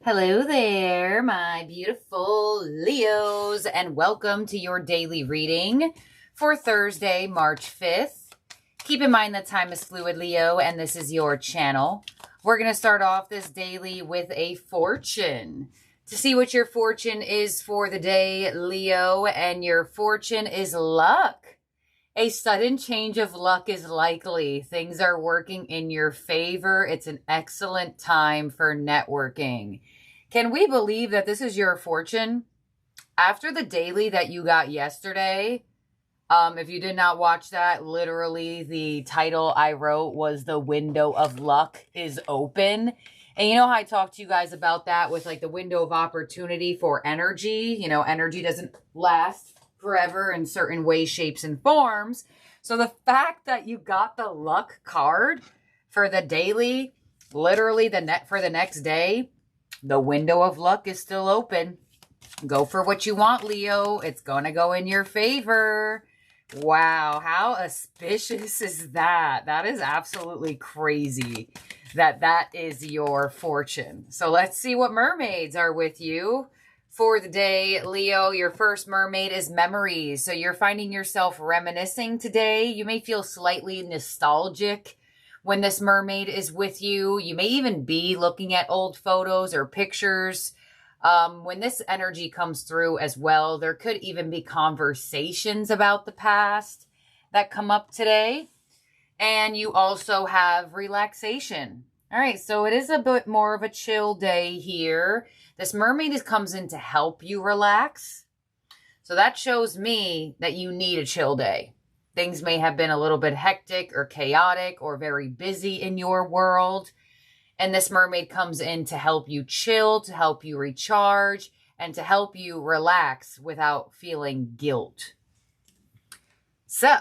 Hello there, my beautiful Leos, and welcome to your daily reading for Thursday, March 5th. Keep in mind that time is fluid, Leo, and this is your channel. We're going to start off this daily with a fortune. To see what your fortune is for the day, Leo, and your fortune is luck. A sudden change of luck is likely. Things are working in your favor. It's an excellent time for networking. Can we believe that this is your fortune? After the daily that you got yesterday, if you did not watch that, literally the title I wrote was "The Window of Luck is Open." And you know how I talked to you guys about that with like the window of opportunity for energy? You know, energy doesn't last forever in certain ways, shapes, and forms. So the fact that you got the luck card for the daily, literally for the next day, the window of luck is still open. Go for what you want, Leo. It's going to go in your favor. Wow, how auspicious is that? That is absolutely crazy that is your fortune. So let's see what mermaids are with you for the day, Leo. Your first mermaid is memories. So you're finding yourself reminiscing today. You may feel slightly nostalgic when this mermaid is with you. You may even be looking at old photos or pictures. When this energy comes through as well, there could even be conversations about the past that come up today. And you also have relaxation. All right, so it is a bit more of a chill day here. This mermaid comes in to help you relax. So that shows me that you need a chill day. Things may have been a little bit hectic or chaotic or very busy in your world. And this mermaid comes in to help you chill, to help you recharge, and to help you relax without feeling guilt. So,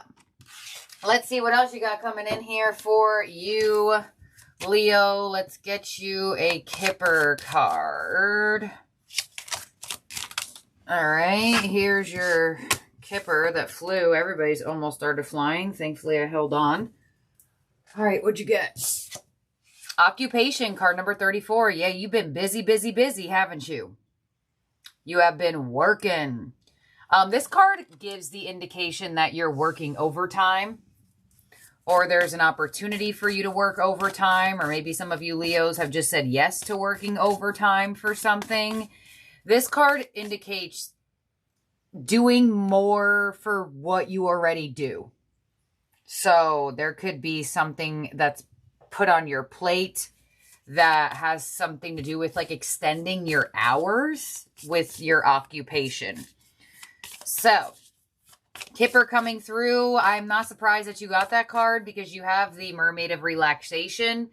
let's see what else you got coming in here for you, Leo. Let's get you a Kipper card. All right, here's your Kipper that flew. Everybody's almost started flying. Thankfully, I held on. All right, what'd you get? Occupation, card number 34. Yeah, you've been busy, busy, busy, haven't you? You have been working. This card gives the indication that you're working overtime, or there's an opportunity for you to work overtime, or maybe some of you Leos have just said yes to working overtime for something. This card indicates doing more for what you already do. So there could be something that's put on your plate that has something to do with like extending your hours with your occupation. So, Kipper coming through. I'm not surprised that you got that card because you have the Mermaid of Relaxation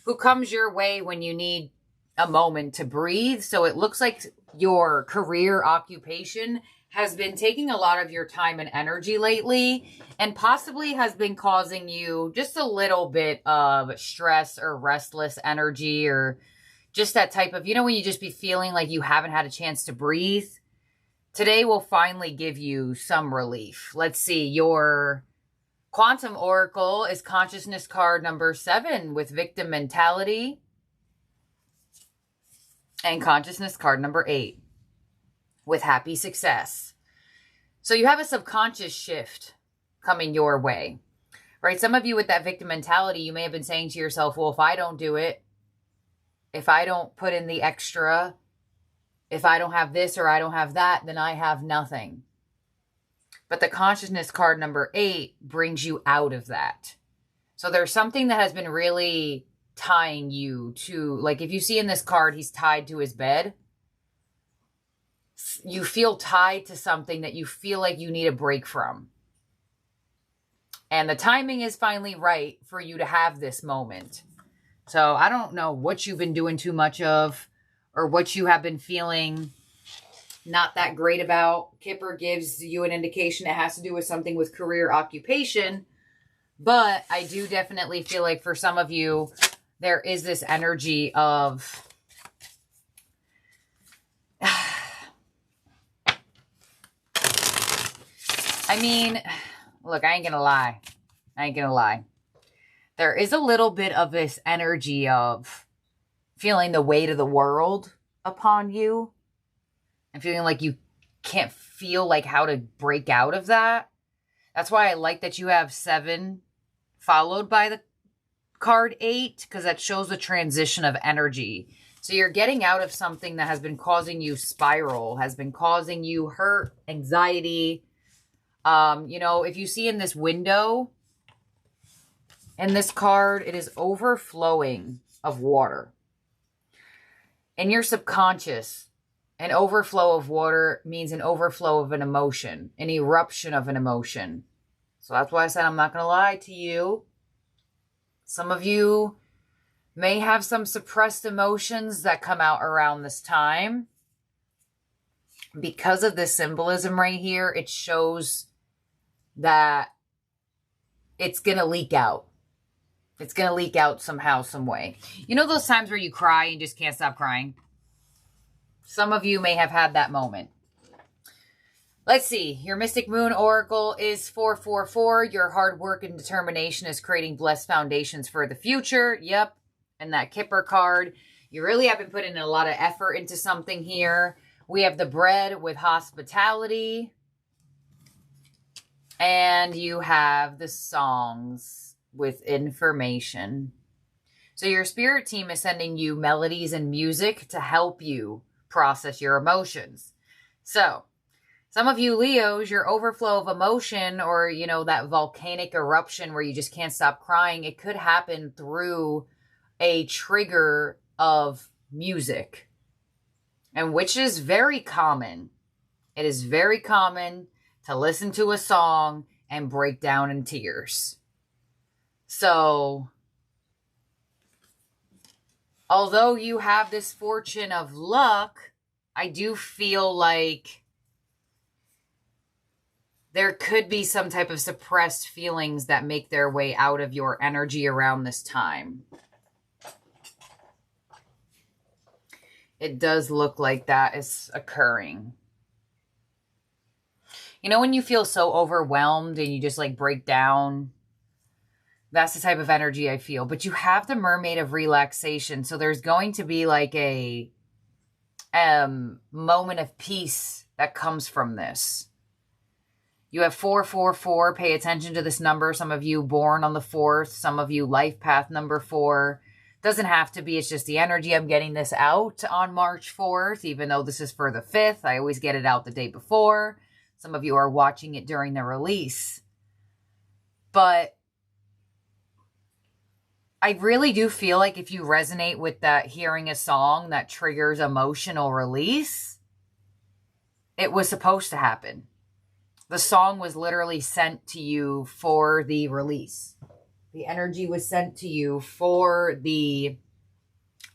who comes your way when you need a moment to breathe. So it looks like your career occupation has been taking a lot of your time and energy lately and possibly has been causing you just a little bit of stress or restless energy or just that type of, when you just be feeling like you haven't had a chance to breathe. Today will finally give you some relief. Let's see. Your Quantum Oracle is Consciousness card number 7 with Victim Mentality. And Consciousness card number 8 with Happy Success. So you have a subconscious shift coming your way, right? Some of you with that victim mentality, you may have been saying to yourself, well, if I don't do it, if I don't put in the extra, if I don't have this or I don't have that, then I have nothing. But the Consciousness card number 8 brings you out of that. So there's something that has been really tying you to, like if you see in this card, he's tied to his bed. You feel tied to something that you feel like you need a break from. And the timing is finally right for you to have this moment. So I don't know what you've been doing too much of or what you have been feeling not that great about. Kipper gives you an indication it has to do with something with career occupation. But I do definitely feel like for some of you, there is this energy of I mean, look, I ain't gonna lie. There is a little bit of this energy of feeling the weight of the world upon you and feeling like you can't feel like how to break out of that. That's why I like that you have 7 followed by the card 8, because that shows the transition of energy. So you're getting out of something that has been causing you spiral, has been causing you hurt, anxiety. You know, if you see in this window, in this card, it is overflowing of water. In your subconscious, an overflow of water means an overflow of an emotion, an eruption of an emotion. So that's why I said I'm not going to lie to you. Some of you may have some suppressed emotions that come out around this time. Because of this symbolism right here, it shows that it's going to leak out. It's going to leak out somehow, some way. You know those times where you cry and just can't stop crying? Some of you may have had that moment. Let's see. Your Mystic Moon Oracle is 444. Your hard work and determination is creating blessed foundations for the future. Yep. And that Kipper card. You really have been putting in a lot of effort into something here. We have the bread with hospitality. And you have the songs with information. So your spirit team is sending you melodies and music to help you process your emotions. So some of you Leos, your overflow of emotion, or, you know, that volcanic eruption where you just can't stop crying, it could happen through a trigger of music, and which is very common. It is very common to listen to a song and break down in tears. So, although you have this fortune of luck, I do feel like there could be some type of suppressed feelings that make their way out of your energy around this time. It does look like that is occurring. You know when you feel so overwhelmed and you just like break down? That's the type of energy I feel. But you have the Mermaid of relaxation. So there's going to be like a moment of peace that comes from this. You have 444. Pay attention to this number. Some of you born on the 4th. Some of you life path number 4. Doesn't have to be. It's just the energy. I'm getting this out on March 4th, even though this is for the 5th. I always get it out the day before. Some of you are watching it during the release. But I really do feel like if you resonate with that, hearing a song that triggers emotional release, it was supposed to happen. The song was literally sent to you for the release. The energy was sent to you for the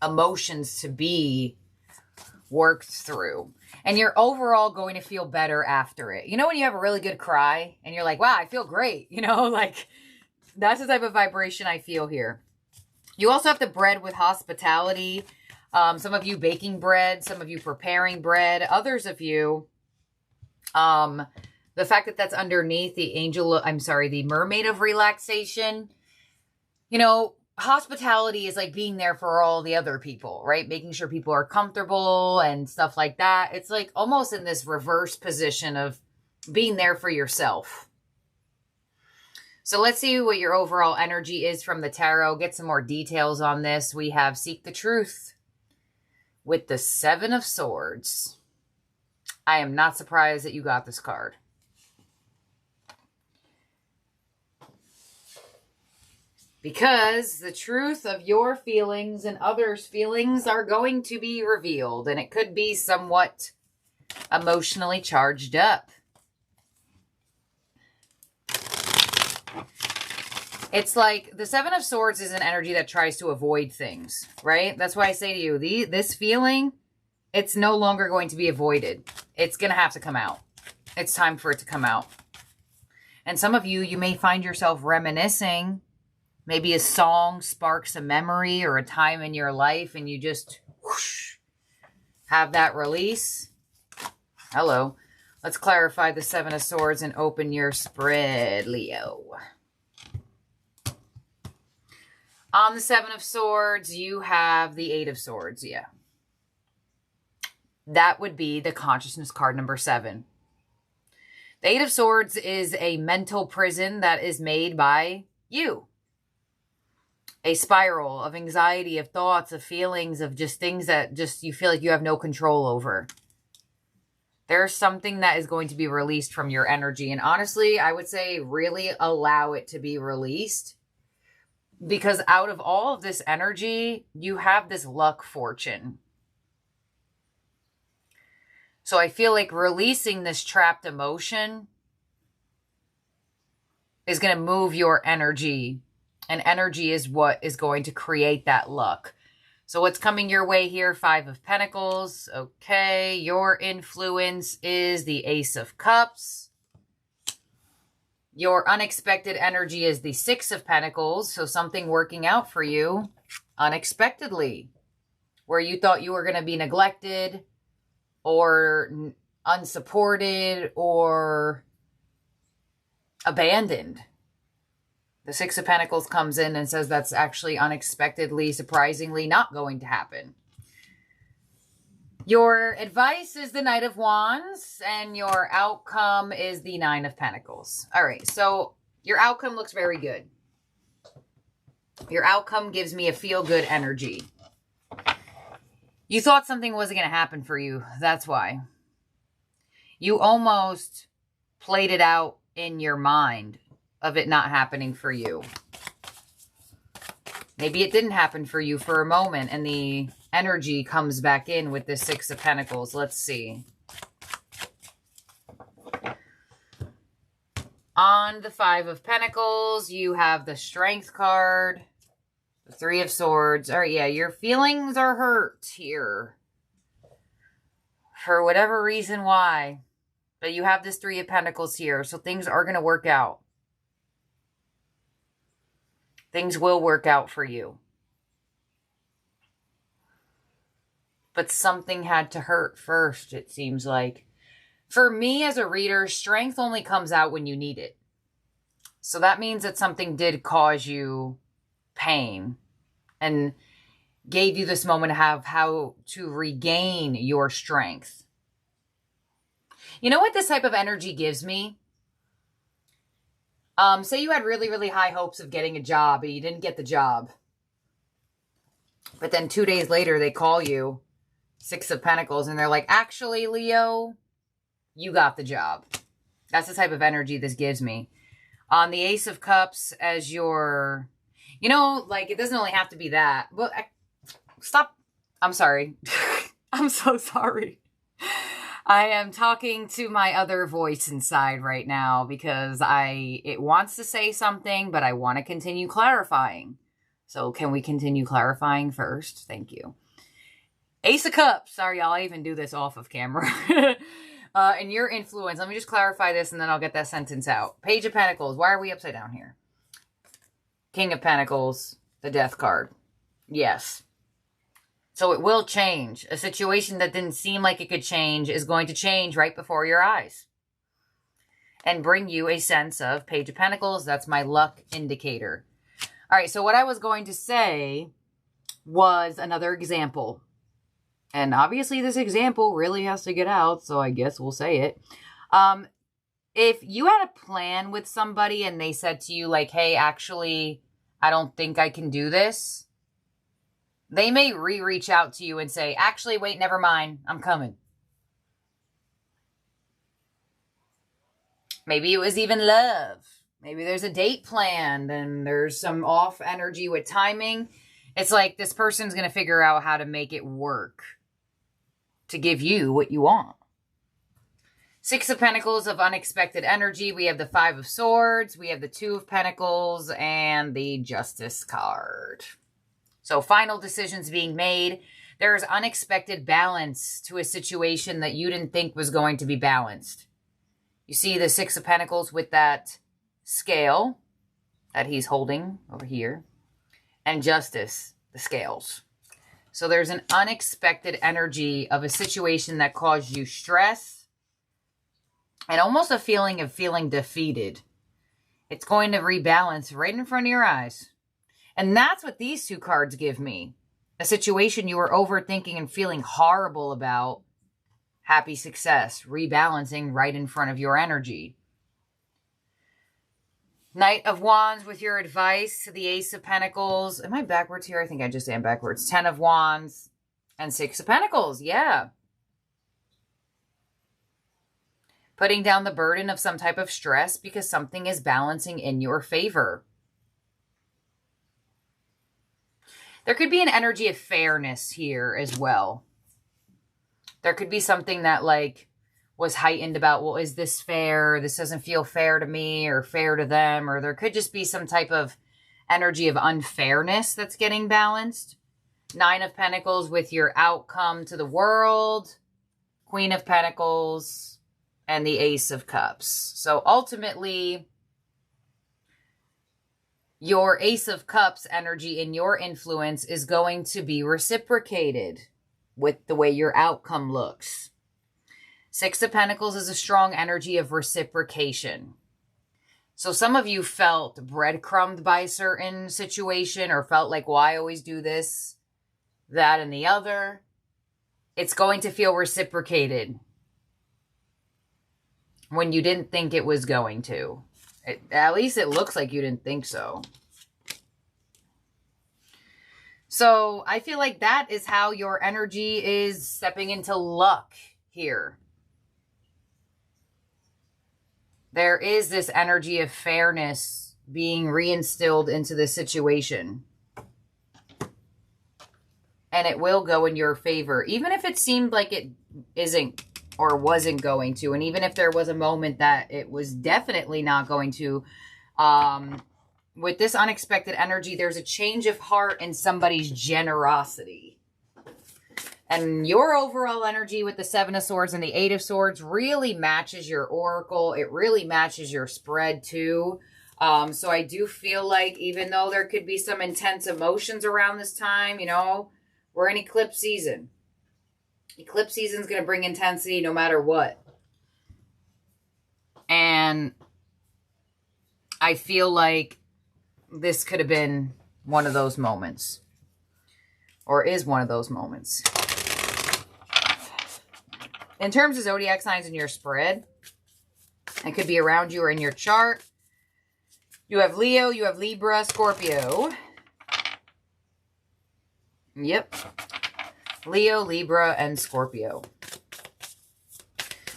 emotions to be worked through. And you're overall going to feel better after it. You know when you have a really good cry and you're like, wow, I feel great. You know, like that's the type of vibration I feel here. You also have the bread with hospitality. Some of you baking bread, some of you preparing bread, others of you, the fact that that's underneath the Mermaid of relaxation. You know, hospitality is like being there for all the other people, right? Making sure people are comfortable and stuff like that. It's like almost in this reverse position of being there for yourself. So let's see what your overall energy is from the tarot. Get some more details on this. We have Seek the Truth with the 7 of Swords. I am not surprised that you got this card. Because the truth of your feelings and others' feelings are going to be revealed. And it could be somewhat emotionally charged up. It's like the 7 of Swords is an energy that tries to avoid things, right? That's why I say to you, this feeling, it's no longer going to be avoided. It's going to have to come out. It's time for it to come out. And some of you, you may find yourself reminiscing. Maybe a song sparks a memory or a time in your life and you just whoosh, have that release. Hello. Let's clarify the 7 of Swords and open your spread, Leo. On the 7 of Swords, you have the 8 of Swords, yeah. that would be the consciousness card number 7. The 8 of Swords is a mental prison that is made by you. A spiral of anxiety, of thoughts, of feelings, of just things that just you feel like you have no control over. There's something that is going to be released from your energy. And honestly, I would say really allow it to be released. Because out of all of this energy, you have this luck fortune. So I feel like releasing this trapped emotion is going to move your energy. And energy is what is going to create that luck. So what's coming your way here? 5 of Pentacles. Okay, your influence is the Ace of Cups. Your unexpected energy is the 6 of Pentacles. So something working out for you unexpectedly. Where you thought you were going to be neglected or unsupported or abandoned. The 6 of Pentacles comes in and says that's actually unexpectedly, surprisingly not going to happen. Your advice is the Knight of Wands, and your outcome is the 9 of Pentacles. All right, so your outcome looks very good. Your outcome gives me a feel-good energy. You thought something wasn't going to happen for you. That's why. You almost played it out in your mind of it not happening for you. Maybe it didn't happen for you for a moment, and the energy comes back in with the 6 of Pentacles. Let's see. On the 5 of Pentacles, you have the Strength card, the 3 of Swords. All right, yeah, your feelings are hurt here. For whatever reason why. But you have this 3 of Pentacles here, so things are going to work out. Things will work out for you. But something had to hurt first, it seems like. For me as a reader, strength only comes out when you need it. So that means that something did cause you pain and gave you this moment of how to regain your strength. You know what this type of energy gives me? Say you had really, really high hopes of getting a job, but you didn't get the job. But then 2 days later, they call you, 6 of Pentacles, and they're like, actually, Leo, you got the job. That's the type of energy this gives me. On the Ace of Cups as your, you know, like, it doesn't only have to be that. But stop. I'm sorry. I'm so sorry. I am talking to my other voice inside right now because it wants to say something, but I want to continue clarifying. So can we continue clarifying first? Thank you. Ace of Cups. Sorry, y'all. I even do this off of camera. And your influence. Let me just clarify this and then I'll get that sentence out. Page of Pentacles. Why are we upside down here? King of Pentacles. The Death card. Yes. So it will change. A situation that didn't seem like it could change is going to change right before your eyes. And bring you a sense of Page of Pentacles. That's my luck indicator. All right, so what I was going to say was another example. And obviously this example really has to get out, so I guess we'll say it. If you had a plan with somebody and they said to you like, hey, actually, I don't think I can do this. They may reach out to you and say, actually, wait, never mind. I'm coming. Maybe it was even love. Maybe there's a date planned and there's some off energy with timing. It's like this person's going to figure out how to make it work to give you what you want. 6 of Pentacles of unexpected energy. We have the 5 of Swords. We have the 2 of Pentacles and the Justice card. So final decisions being made. There is unexpected balance to a situation that you didn't think was going to be balanced. You see the 6 of Pentacles with that scale that he's holding over here. And Justice, the scales. So there's an unexpected energy of a situation that caused you stress. And almost a feeling of feeling defeated. It's going to rebalance right in front of your eyes. And that's what these 2 cards give me. A situation you were overthinking and feeling horrible about happy success, rebalancing right in front of your energy. Knight of Wands with your advice, the Ace of Pentacles. Am I backwards here? I think I just am backwards. 10 of Wands and 6 of Pentacles. Yeah. Putting down the burden of some type of stress because something is balancing in your favor. There could be an energy of fairness here as well. There could be something that like was heightened about, well, is this fair? This doesn't feel fair to me or fair to them. Or there could just be some type of energy of unfairness that's getting balanced. 9 of Pentacles with your outcome to the world. Queen of Pentacles and the Ace of Cups. So ultimately, your Ace of Cups energy and your influence is going to be reciprocated with the way your outcome looks. 6 of Pentacles is a strong energy of reciprocation. So some of you felt breadcrumbed by a certain situation or felt like, well, I always do this, that, and the other. It's going to feel reciprocated when you didn't think it was going to. At least it looks like you didn't think so. So I feel like that is how your energy is stepping into luck here. There is this energy of fairness being reinstilled into the situation. And it will go in your favor. Even if it seemed like it isn't or wasn't going to. And even if there was a moment that it was definitely not going to. With this unexpected energy, there's a change of heart in somebody's generosity. And your overall energy with the 7 of Swords and the 8 of Swords really matches your oracle. It really matches your spread too. So I do feel like even though there could be some intense emotions around this time, you know, we're in eclipse season. Eclipse season is going to bring intensity no matter what. And I feel like this could have been one of those moments. Or is one of those moments. In terms of zodiac signs in your spread, it could be around you or in your chart. You have Leo, you have Libra, Scorpio. Yep. Leo, Libra, and Scorpio.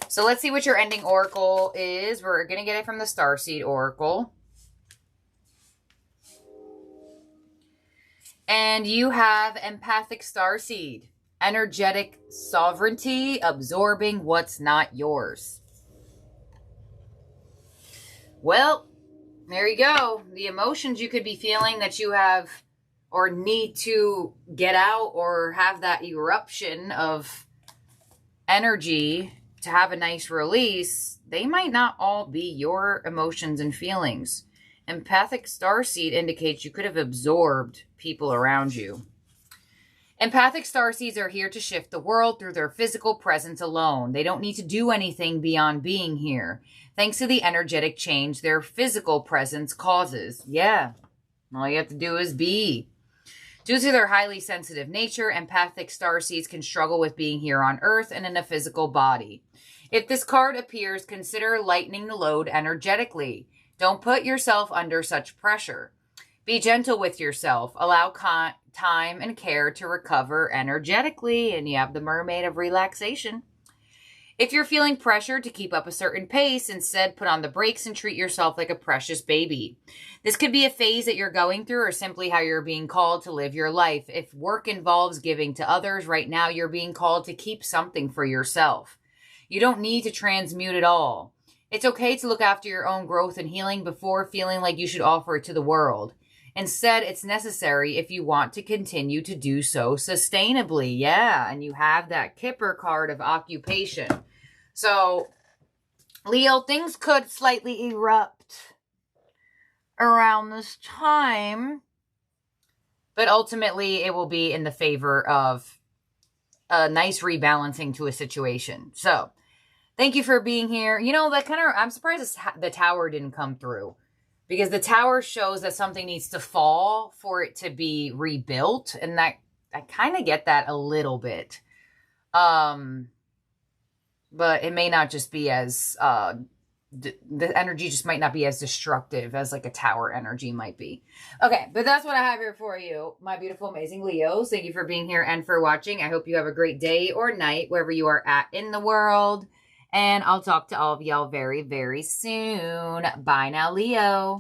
So let's see what your ending oracle is. We're going to get it from the Starseed Oracle. And you have Empathic Starseed. Energetic sovereignty, absorbing what's not yours. Well, there you go. The emotions you could be feeling that you have or need to get out or have that eruption of energy to have a nice release, they might not all be your emotions and feelings. Empathic Starseed indicates you could have absorbed people around you. Empathic starseeds are here to shift the world through their physical presence alone. They don't need to do anything beyond being here. Thanks to the energetic change their physical presence causes. Yeah, all you have to do is be. Due to their highly sensitive nature, empathic starseeds can struggle with being here on Earth and in a physical body. If this card appears, consider lightening the load energetically. Don't put yourself under such pressure. Be gentle with yourself. Allow time and care to recover energetically. And you have the Mermaid of relaxation. If you're feeling pressured to keep up a certain pace, instead put on the brakes and treat yourself like a precious baby. This could be a phase that you're going through or simply how you're being called to live your life. If work involves giving to others, right now you're being called to keep something for yourself. You don't need to transmute it all. It's okay to look after your own growth and healing before feeling like you should offer it to the world. Instead, it's necessary if you want to continue to do so sustainably. Yeah, and you have that Kipper card of occupation. So, Leo, things could slightly erupt around this time. But ultimately, it will be in the favor of a nice rebalancing to a situation. So, thank you for being here. You know, that kind of, I'm surprised the tower didn't come through. Because the tower shows that something needs to fall for it to be rebuilt. And I kind of get that a little bit. but it may not just be as, the energy just might not be as destructive as like a tower energy might be. Okay, but that's what I have here for you, my beautiful, amazing Leos. Thank you for being here and for watching. I hope you have a great day or night wherever you are at in the world. And I'll talk to all of y'all very, very soon. Bye now, Leo.